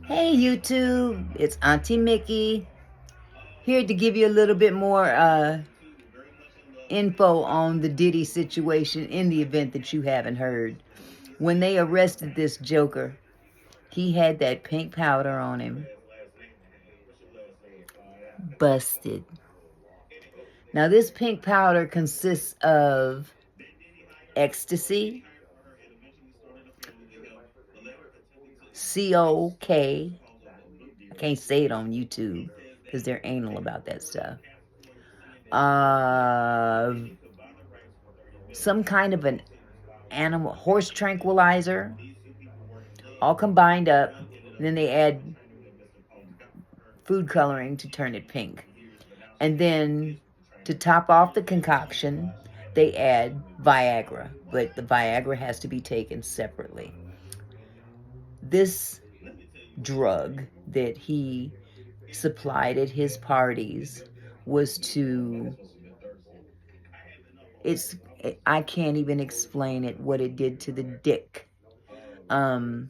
Hey YouTube, it's Auntie Mickey here to give you a little bit more info on the Diddy situation in the event that you haven't heard. When they arrested this joker, he had that pink powder on him. Busted. Now this pink powder consists of ecstasy, coke. I can't say it on YouTube because they're anal about that stuff. Uh, some kind of an animal horse tranquilizer, all combined up. And then they add food coloring to turn it pink. And then to top off the concoction, they add Viagra, but the Viagra has to be taken separately. This drug that he supplied at his parties was to, it's, I can't even explain it, what it did to the dick. Of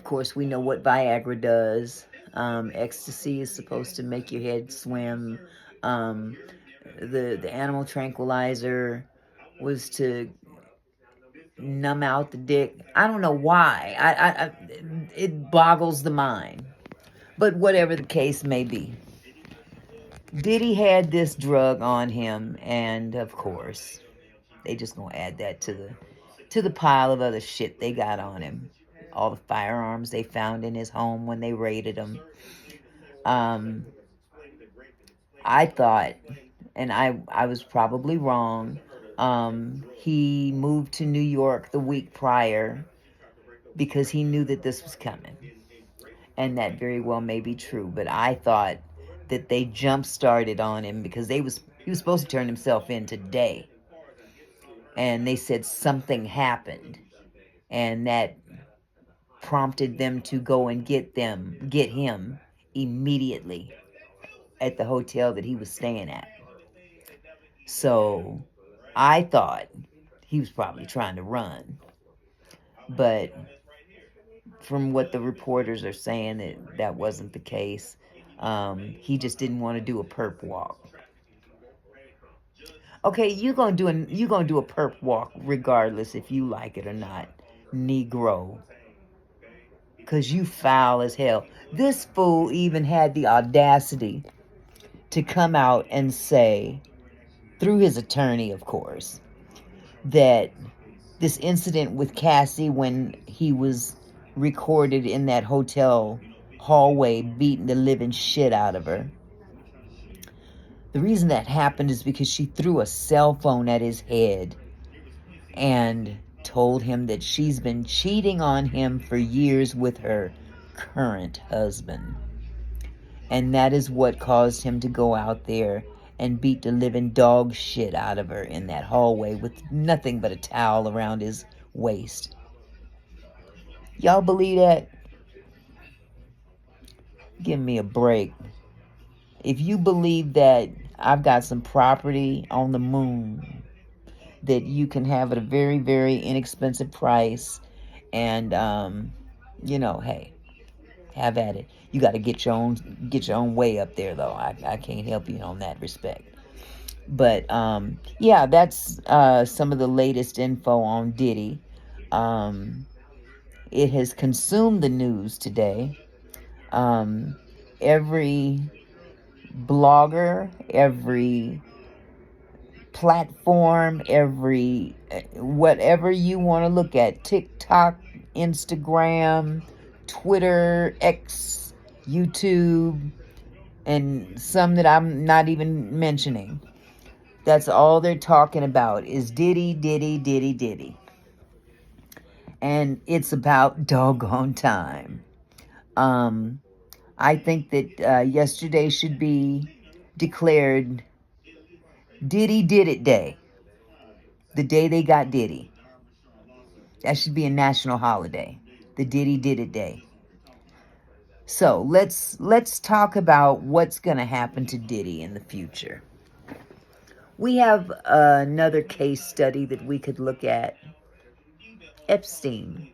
course, we know what Viagra does. Ecstasy is supposed to make your head swim. The animal tranquilizer was to numb out the dick. I don't know why. It boggles the mind. But whatever the case may be, Diddy had this drug on him, and of course, they just gonna add that to the pile of other shit they got on him. All the firearms they found in his home when they raided him. I thought, and I was probably wrong, he moved to New York the week prior because he knew that this was coming. And that very well may be true, but I thought that they jump-started on him because he was supposed to turn himself in today. And they said something happened, and that prompted them to go and get him immediately at the hotel that he was staying at. So I thought he was probably trying to run, but from what the reporters are saying, that wasn't the case. He just didn't want to do a perp walk. Okay, you gonna do a perp walk regardless if you like it or not, Negro. Cause you foul as hell. This fool even had the audacity to come out and say, through his attorney, of course, that this incident with Cassie when he was recorded in that hotel hallway beating the living shit out of her. The reason that happened is because she threw a cell phone at his head and told him that she's been cheating on him for years with her current husband. And that is what caused him to go out there and beat the living dog shit out of her in that hallway with nothing but a towel around his waist. Y'all believe that? Give me a break. If you believe that I've got some property on the moon that you can have at a very, very inexpensive price, and hey, have at it. You got to get your own way up there, though. I can't help you on that respect. But yeah, that's some of the latest info on Diddy. It has consumed the news today. Every blogger, every platform, every whatever you want to look at, TikTok, Instagram, Twitter, X, YouTube, and some that I'm not even mentioning. That's all they're talking about is Diddy, Diddy, Diddy, Diddy. And it's about doggone time. I think that yesterday should be declared Diddy Did It Day. The day they got Diddy. That should be a national holiday. The Diddy Did It Day. So let's talk about what's going to happen to Diddy in the future. We have another case study that we could look at. Epstein.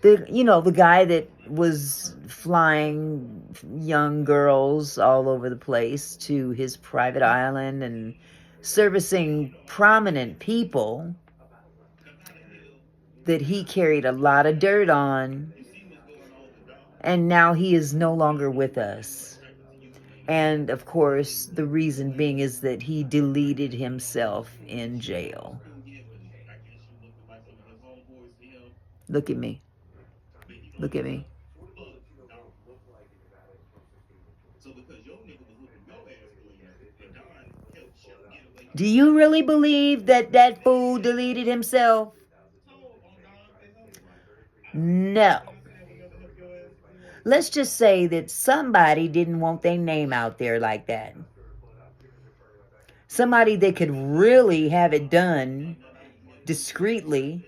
The guy that was flying young girls all over the place to his private island and servicing prominent people that he carried a lot of dirt on, and now he is no longer with us. And of course, the reason being is that he deleted himself in jail. Look at me. Look at me. Do you really believe that that fool deleted himself? No. Let's just say that somebody didn't want their name out there like that. Somebody that could really have it done discreetly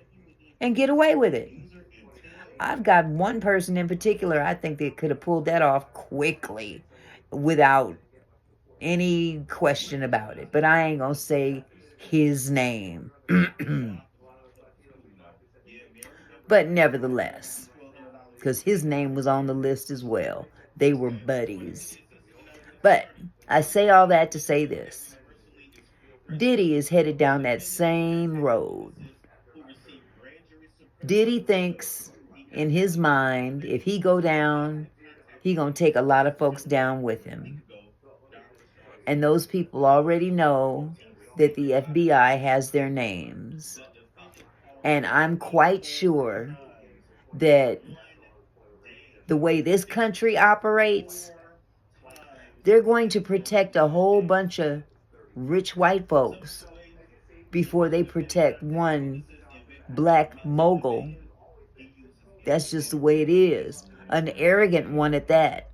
and get away with it. I've got one person in particular I think that could have pulled that off quickly without any question about it. But I ain't going to say his name. But nevertheless, because his name was on the list as well. They were buddies. But I say all that to say this. Diddy is headed down that same road. Diddy thinks in his mind, if he go down, he gonna take a lot of folks down with him. And those people already know that the FBI has their names. And I'm quite sure that the way this country operates, they're going to protect a whole bunch of rich white folks before they protect one black mogul. That's just the way it is. An arrogant one at that.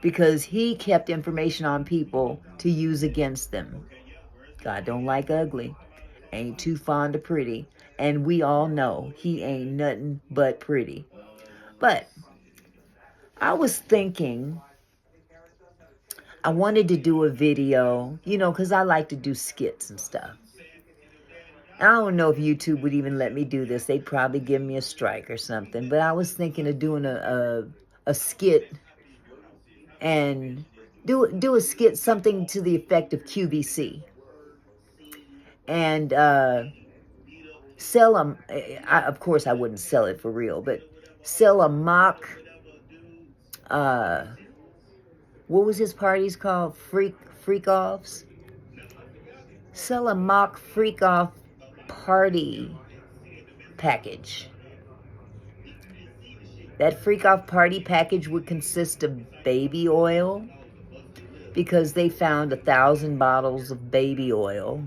Because he kept information on people to use against them. God don't like ugly. Ain't too fond of pretty. And we all know he ain't nothing but pretty. But I was thinking I wanted to do a video, because I like to do skits and stuff. I don't know if YouTube would even let me do this. They'd probably give me a strike or something. But I was thinking of doing a skit and do a skit, something to the effect of QVC. And sell them. Of course, I wouldn't sell it for real, but sell a mock, what was his parties called? Freak-offs? Sell a mock freak-off party package. That freak-off party package would consist of baby oil, because they found 1,000 bottles of baby oil.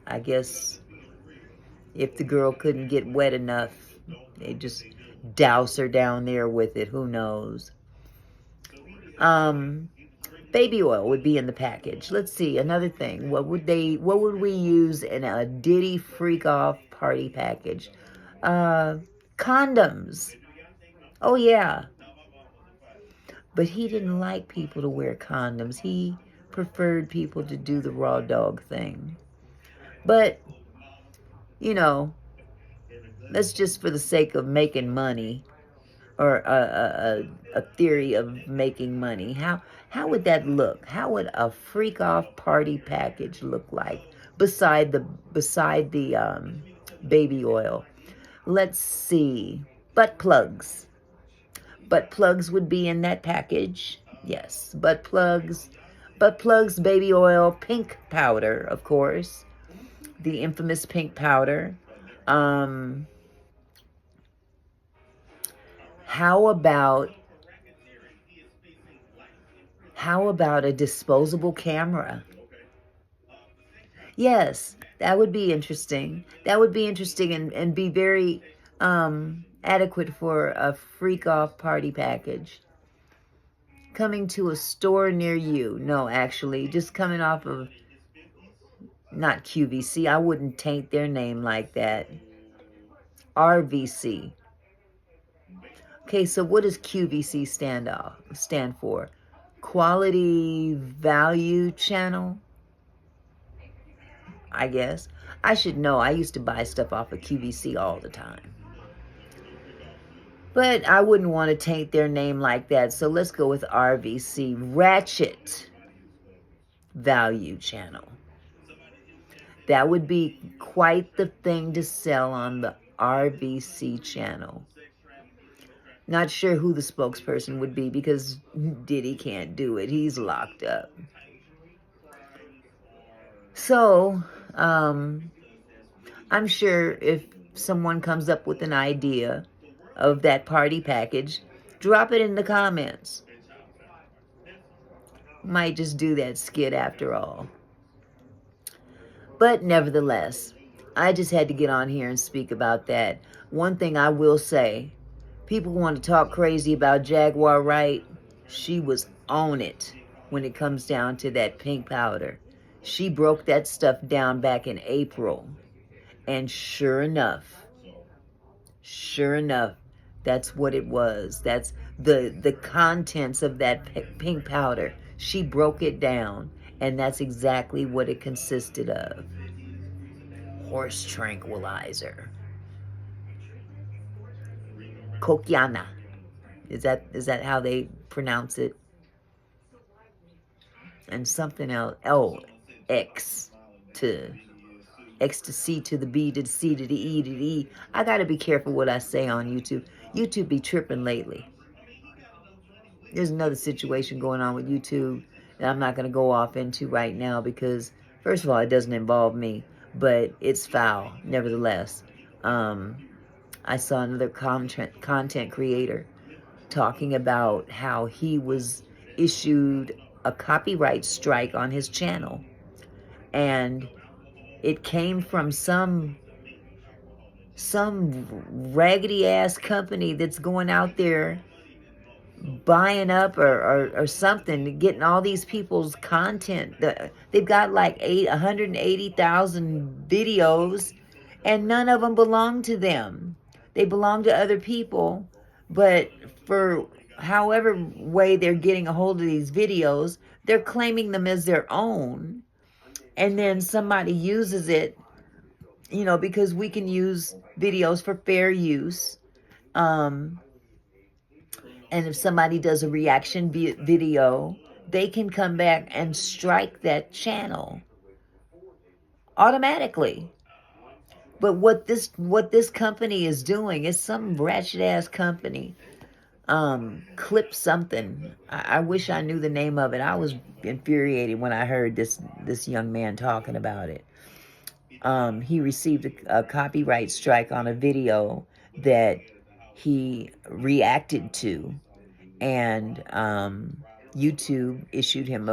I guess if the girl couldn't get wet enough, they just douse her down there with it. Who knows? Baby oil would be in the package. Let's see, another thing. What would we use in a Diddy freak off party package? Condoms. Oh yeah. But he didn't like people to wear condoms. He preferred people to do the raw dog thing. But, that's just for the sake of making money, or a theory of making money. How would that look? How would a freak-off party package look like beside the baby oil? Let's see. Butt plugs. Butt plugs would be in that package. Yes, butt plugs, baby oil, pink powder, of course. The infamous pink powder. How about a disposable camera? Yes, that would be interesting. That would be interesting and be very adequate for a freak-off party package. Coming to a store near you. No, actually, just coming off of, not QVC. I wouldn't taint their name like that. RVC. Okay, so what does QVC stand for? Quality Value Channel, I guess. I should know. I used to buy stuff off of QVC all the time. But I wouldn't want to taint their name like that. So let's go with RVC, Ratchet Value Channel. That would be quite the thing to sell on the RVC channel. Not sure who the spokesperson would be because Diddy can't do it. He's locked up. So, I'm sure if someone comes up with an idea of that party package, drop it in the comments. Might just do that skit after all. But nevertheless, I just had to get on here and speak about that. One thing I will say, people want to talk crazy about Jaguar Wright. She was on it when it comes down to that pink powder. She broke that stuff down back in April. And sure enough, that's what it was. That's the contents of that pink powder. She broke it down, and that's exactly what it consisted of. Horse tranquilizer. Kokiana. Is that how they pronounce it? And something else. Oh, ecstasy to the B to the C to the E to the E. I gotta be careful what I say on YouTube. YouTube be tripping lately. There's another situation going on with YouTube that I'm not gonna go off into right now because, first of all, it doesn't involve me, but it's foul nevertheless. I saw another content creator talking about how he was issued a copyright strike on his channel, and it came from some raggedy ass company that's going out there buying up or something, getting all these people's content. They've got like 180,000 videos, and none of them belong to them. They belong to other people, but for however way they're getting a hold of these videos, they're claiming them as their own. And then somebody uses it, because we can use videos for fair use. And if somebody does a reaction video, they can come back and strike that channel automatically. But what this company is doing is some ratchet ass company clip something. I wish I knew the name of it. I was infuriated when I heard this young man talking about it. He received a copyright strike on a video that he reacted to, and YouTube issued him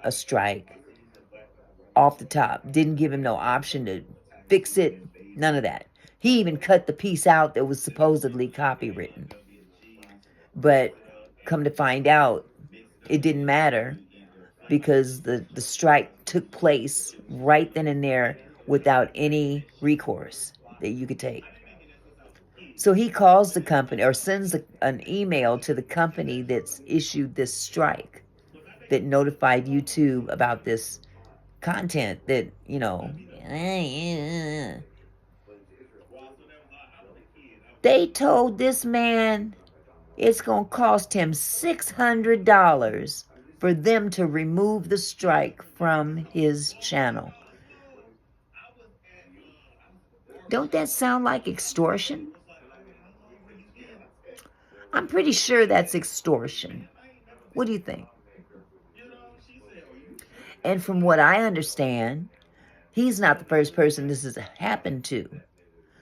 a strike off the top. Didn't give him no option to fix it, none of that. He even cut the piece out that was supposedly copywritten. But come to find out, it didn't matter because the strike took place right then and there without any recourse that you could take. So he calls the company or sends an email to the company that's issued this strike that notified YouTube about this content that, they told this man it's going to cost him $600 for them to remove the strike from his channel. Don't that sound like extortion? I'm pretty sure that's extortion. What do you think? And from what I understand, he's not the first person this has happened to.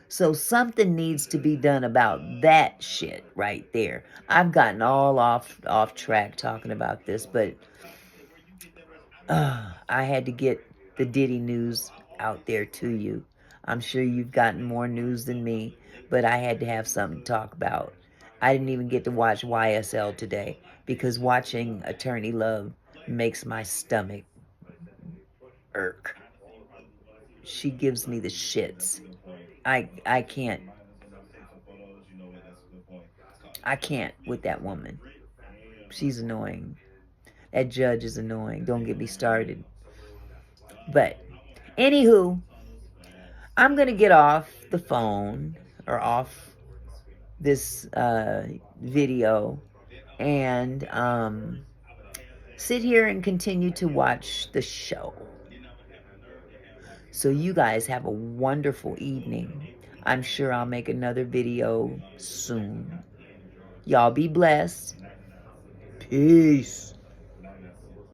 So something needs to be done about that shit right there. I've gotten all off track talking about this, but I had to get the Diddy news out there to you. I'm sure you've gotten more news than me, but I had to have something to talk about. I didn't even get to watch YSL today because watching Attorney Love makes my stomach irk. She gives me the shits. I can't with that woman. She's annoying. That judge is annoying. Don't get me started. But anywho, I'm going to get off the phone or off this video and sit here and continue to watch the show. So you guys have a wonderful evening. I'm sure I'll make another video soon. Y'all be blessed. Peace.